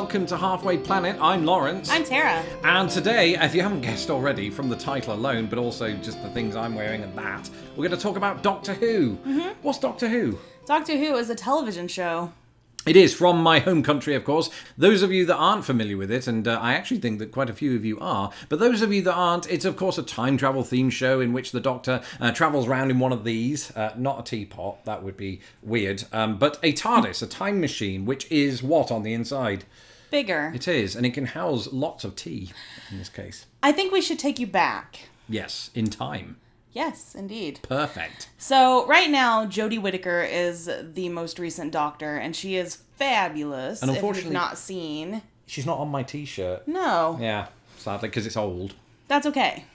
welcome to Halfway Planet. I'm Laurence. I'm Tarah. And today, if you haven't guessed already from the title alone, but also just the things I'm wearing and that, we're going to talk about Doctor Who. Mm-hmm. What's Doctor Who? Doctor Who is a television show. It is, from my home country, of course. Those of you that aren't familiar with it, and I actually think that quite a few of you are, but those of you that aren't, it's of course a time travel theme show in which the Doctor travels around in one of these, not a teapot, that would be weird, but a TARDIS, a time machine, which is what on the inside? Bigger. It is, and it can house lots of tea, in this case. I think we should take you back. Yes, in time. Yes, indeed. Perfect. So, right now, Jodie Whittaker is the most recent Doctor, and she is fabulous, and if unfortunately, you've not seen. She's not on my t-shirt. No. Yeah, sadly, because it's old. That's okay.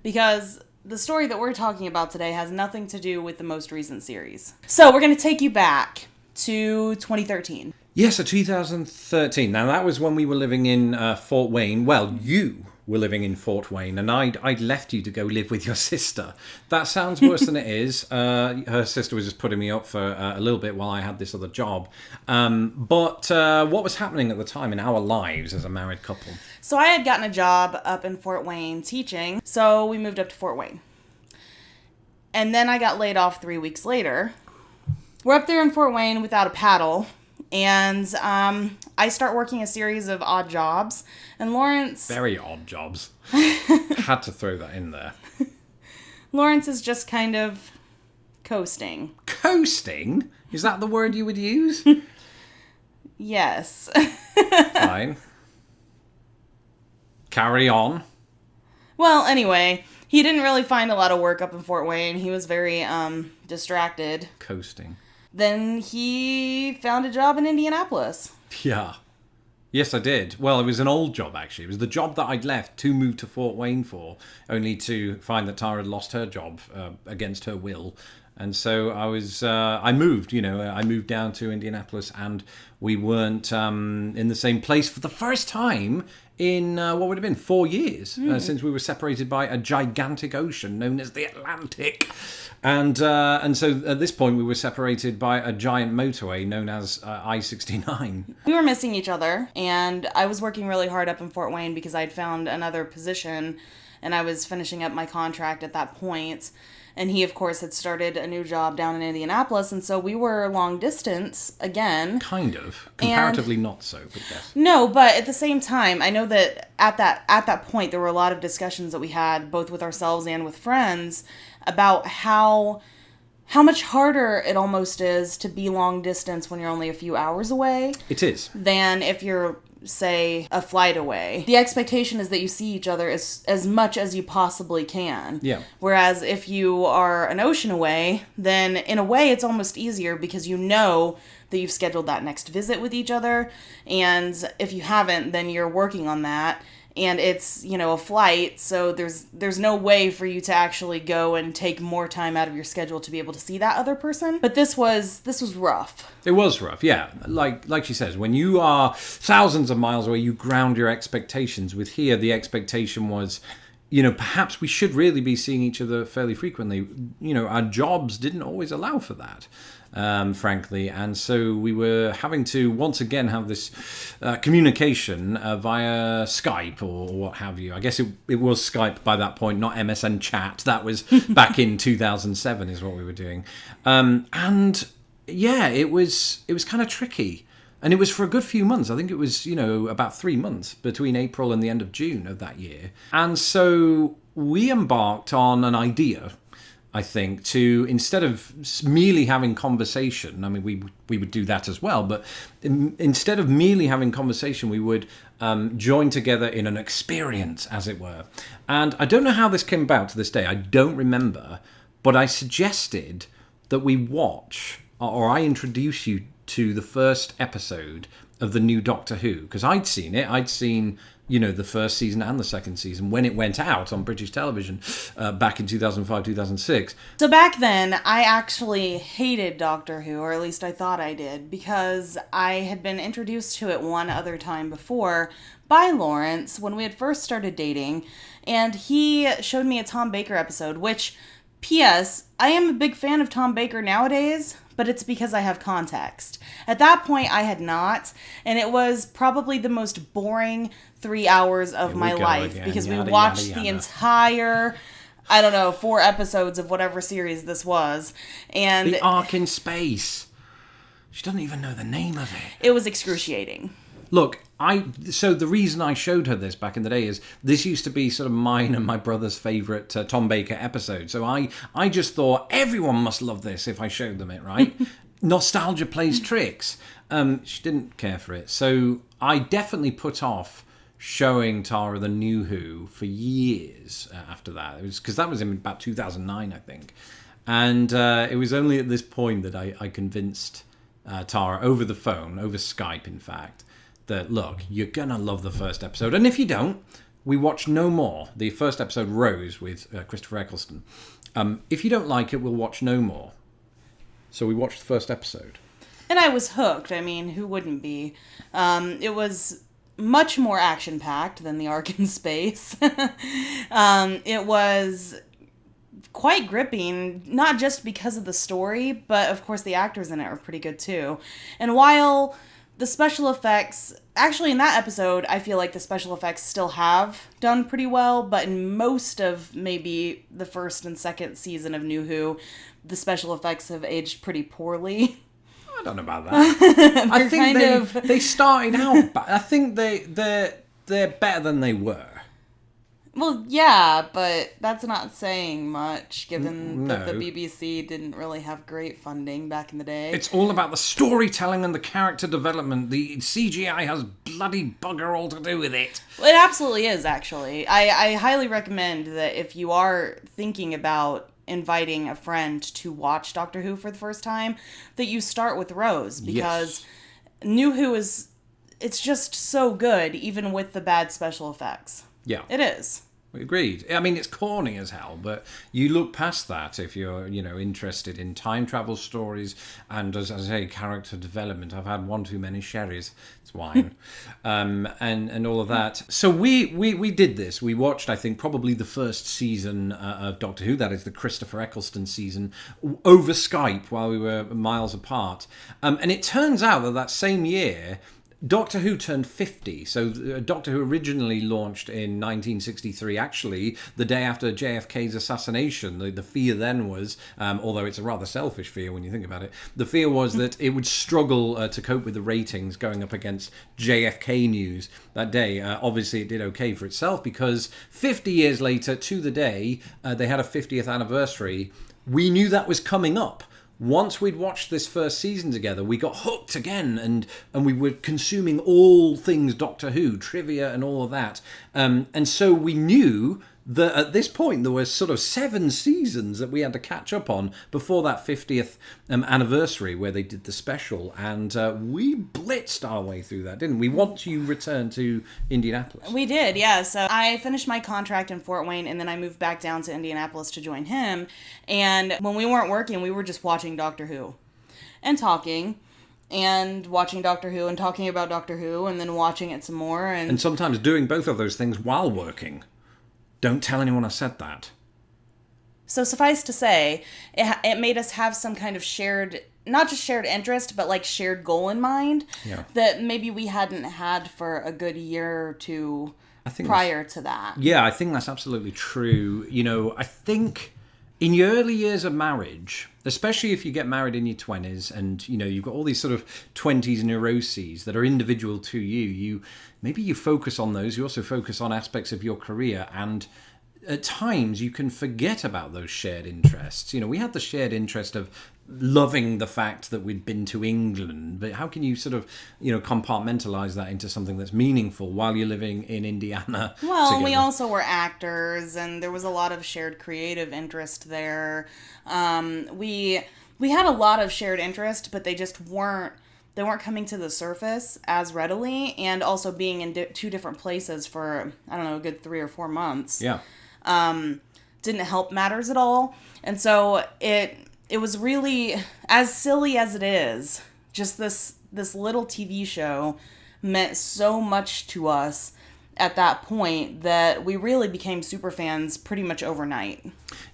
Because the story that we're talking about today has nothing to do with the most recent series. So, we're going to take you back to 2013. Yes, so 2013. Now, that was when we were living in Fort Wayne. Well, you were living in Fort Wayne, and I'd left you to go live with your sister. That sounds worse than it is. Her sister was just putting me up for a little bit while I had this other job. But what was happening at the time in our lives as a married couple? So I had gotten a job up in Fort Wayne teaching, so we moved up to Fort Wayne. And then I got laid off 3 weeks later. We're up there in Fort Wayne without a paddle. And I start working a series of odd jobs. And Laurence... Very odd jobs. Had to throw that in there. Laurence is just kind of coasting. Coasting? Is that the word you would use? Yes. Fine. Carry on. Well, anyway, he didn't really find a lot of work up in Fort Wayne. He was very distracted. Coasting. Then he found a job in Indianapolis. Yeah. Yes, I did. Well, it was an old job, actually. It was the job that I'd left to move to Fort Wayne for, only to find that Tara had lost her job against her will. And so I moved down to Indianapolis, and we weren't in the same place for the first time in what would have been 4 years since we were separated by a gigantic ocean known as the Atlantic. And so at this point we were separated by a giant motorway known as I-69. We were missing each other, and I was working really hard up in Fort Wayne because I'd found another position, and I was finishing up my contract at that point. And he, of course, had started a new job down in Indianapolis, and so we were long distance again. Kind of. Comparatively not so, but yes. No, but at the same time, I know that at that point there were a lot of discussions that we had, both with ourselves and with friends, about how much harder it almost is to be long distance when you're only a few hours away. It is. Than if you're, say, a flight away. The expectation is that you see each other as much as you possibly can. Yeah. Whereas if you are an ocean away, then in a way it's almost easier because you know that you've scheduled that next visit with each other. And if you haven't, then you're working on that. And it's, a flight, so there's no way for you to actually go and take more time out of your schedule to be able to see that other person. But this was rough. It was rough, yeah. Like she says, when you are thousands of miles away, you ground your expectations. With here, the expectation was, perhaps we should really be seeing each other fairly frequently. Our jobs didn't always allow for that. Frankly, and so we were having to once again have this communication via Skype or what have you. I guess it was Skype by that point, not MSN chat. That was back in 2007 is what we were doing. And yeah, it was kind of tricky. And it was for a good few months. I think it was, about 3 months between April and the end of June of that year. And so we embarked on an idea, I think, to, instead of merely having conversation, I mean, we would do that as well, but instead of merely having conversation, we would join together in an experience, as it were. And I don't know how this came about to this day. I don't remember, but I suggested that we watch, or I introduce you to the first episode of the new Doctor Who, because I'd seen it. I'd seen the first season and the second season when it went out on British television back in 2005, 2006. So back then, I actually hated Doctor Who, or at least I thought I did, because I had been introduced to it one other time before by Laurence when we had first started dating, and he showed me a Tom Baker episode, which, P.S., I am a big fan of Tom Baker nowadays, but it's because I have context. At that point, I had not, and it was probably the most boring 3 hours of my life again. because Yada, we watched yada, the yada. entire, I don't know, 4 episodes of whatever series this was, and The arc in space. She doesn't even know the name of it. it was excruciating. Look, so the reason I showed her this back in the day is this used to be sort of mine and my brother's favourite Tom Baker episode. So I just thought everyone must love this if I showed them it, right? Nostalgia plays tricks. She didn't care for it. So I definitely put off showing Tara the New Who for years after that. It was because that was in about 2009, I think. And it was only at this point that I convinced Tara over the phone, over Skype, in fact, that, look, you're going to love the first episode. And if you don't, we watch no more. The first episode, Rose, with Christopher Eccleston. If you don't like it, we'll watch no more. So we watched the first episode. And I was hooked. I mean, who wouldn't be? It was much more action-packed than the arc in space. It was quite gripping, not just because of the story, but of course the actors in it are pretty good too. And while the special effects, actually in that episode, I feel like the special effects still have done pretty well, but in most of maybe the first and second season of New Who, the special effects have aged pretty poorly. I don't know about that. I think they started out, I think they're better than they were. Well, yeah, but that's not saying much, given that the No. BBC didn't really have great funding back in the day. It's all about the storytelling and the character development. The CGI has bloody bugger all to do with it. Well, it absolutely is, actually. I highly recommend that if you are thinking about inviting a friend to watch Doctor Who for the first time, that you start with Rose, because New Who it's just so good, even with the bad special effects. Yeah. It is. Agreed. I mean, it's corny as hell, but you look past that if you're, interested in time travel stories and, as I say, character development. I've had one too many sherries. It's wine. and all of that. So we did this. We watched, I think, probably the first season of Doctor Who, that is the Christopher Eccleston season, over Skype while we were miles apart. And it turns out that same year, Doctor Who turned 50. So Doctor Who originally launched in 1963, actually, the day after JFK's assassination. The fear then was, although it's a rather selfish fear when you think about it, the fear was that it would struggle to cope with the ratings going up against JFK news that day. Obviously, it did okay for itself because 50 years later, to the day, they had a 50th anniversary. We knew that was coming up. Once we'd watched this first season together, we got hooked again, and we were consuming all things Doctor Who, trivia and all of that. And so we knew that at this point there were sort of 7 seasons that we had to catch up on before that 50th anniversary where they did the special. And we blitzed our way through that, didn't we? Once you returned to Indianapolis. We did, yeah. So I finished my contract in Fort Wayne, and then I moved back down to Indianapolis to join him. And when we weren't working, we were just watching Doctor Who and talking. And watching Doctor Who and talking about Doctor Who and then watching it some more. And sometimes doing both of those things while working. Don't tell anyone I said that. So suffice to say, it made us have some kind of shared, not just shared interest, but like shared goal in mind that maybe we hadn't had for a good year or two prior to that. Yeah, I think that's absolutely true. I think in your early years of marriage, especially if you get married in your 20s and, you've got all these sort of 20s neuroses that are individual to you, maybe you focus on those. You also focus on aspects of your career, and at times you can forget about those shared interests. We had the shared interest of loving the fact that we'd been to England, but how can you sort of, compartmentalize that into something that's meaningful while you're living in Indiana? Well, together? we also were actors, and there was a lot of shared creative interest there. We had a lot of shared interest, but they just weren't coming to the surface as readily, and also being in 2 different places for, I don't know, a good 3 or 4 months. Yeah. Didn't help matters at all. And so it was really, as silly as it is, just this little TV show meant so much to us at that point that we really became super fans pretty much overnight.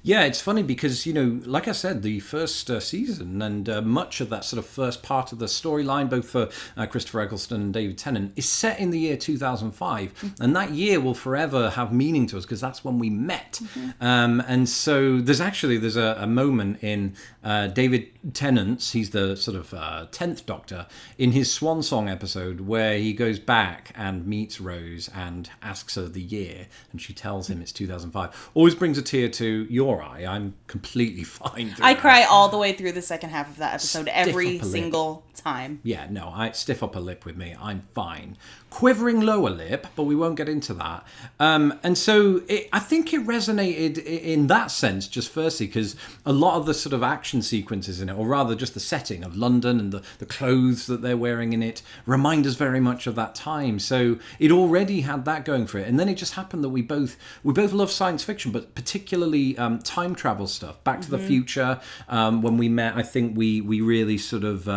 Yeah, it's funny because, like I said, the first season and much of that sort of first part of the storyline, both for Christopher Eccleston and David Tennant, is set in the year 2005. And that year will forever have meaning to us because that's when we met. And so there's a moment in David Tennant's, he's the sort of 10th Doctor, in his Swan Song episode where he goes back and meets Rose and asks her the year. And she tells him it's 2005. Always brings a tear to your eye. I'm completely fine. I cry all the way through the second half of that episode every single time. Yeah, no, I stiff upper lip with me. I'm fine. Quivering lower lip, but we won't get into that. And so I think it resonated in that sense, just firstly, because a lot of the sort of action sequences in it, or rather just the setting of London and the clothes that they're wearing in it, remind us very much of that time. So it already had that going for it. And then it just happened that we both love science fiction, but particularly time travel stuff. Back to the Future, when we met, I think we really sort of,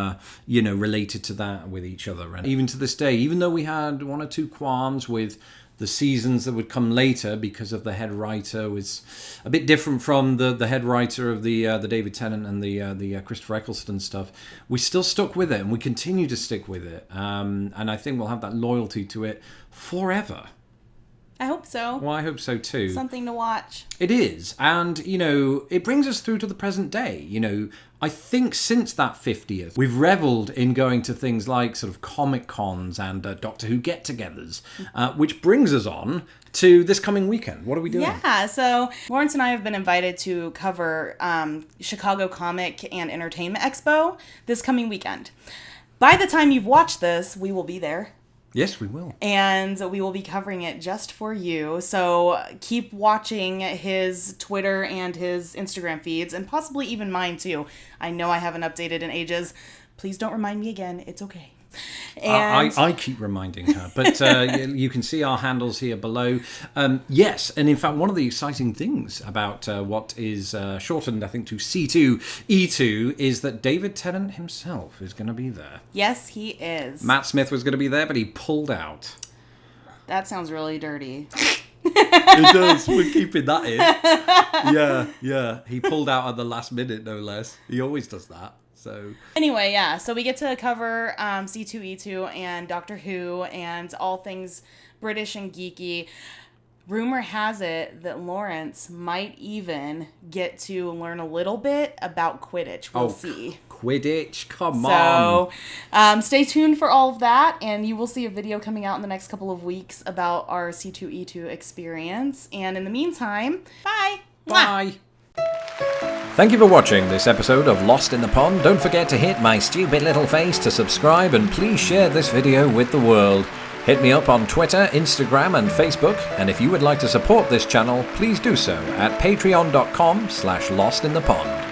related to that with each other. And even to this day, even though we had one or two qualms with the seasons that would come later because of the head writer was a bit different from the head writer of the David Tennant and the Christopher Eccleston stuff, we still stuck with it and we continue to stick with it. And I think we'll have that loyalty to it forever. I hope so. Well, I hope so too. Something to watch. It is. And, it brings us through to the present day. I think since that 50th, we've reveled in going to things like sort of Comic Cons and Doctor Who get-togethers, which brings us on to this coming weekend. What are we doing? Yeah, so Laurence and I have been invited to cover Chicago Comic and Entertainment Expo this coming weekend. By the time you've watched this, we will be there. Yes, we will. And we will be covering it just for you. So keep watching his Twitter and his Instagram feeds, and possibly even mine too. I know I haven't updated in ages. Please don't remind me again. It's okay. And I keep reminding her, but you can see our handles here below. Yes, and in fact, one of the exciting things about what is shortened, I think, to C2E2 is that David Tennant himself is going to be there. Yes, he is. Matt Smith was going to be there, but he pulled out. That sounds really dirty. It does. We're keeping that in. Yeah. He pulled out at the last minute, no less. He always does that. So anyway, yeah, so we get to cover C2E2 and Doctor Who and all things British and geeky. Rumor has it that Laurence might even get to learn a little bit about Quidditch. We'll see. Quidditch, come on. So stay tuned for all of that, and you will see a video coming out in the next couple of weeks about our C2E2 experience. And in the meantime, bye. Bye. Thank you for watching this episode of Lost in the Pond. Don't forget to hit my stupid little face to subscribe, and please share this video with the world. Hit me up on Twitter, Instagram and Facebook, and if you would like to support this channel, please do so at patreon.com/lostinthepond.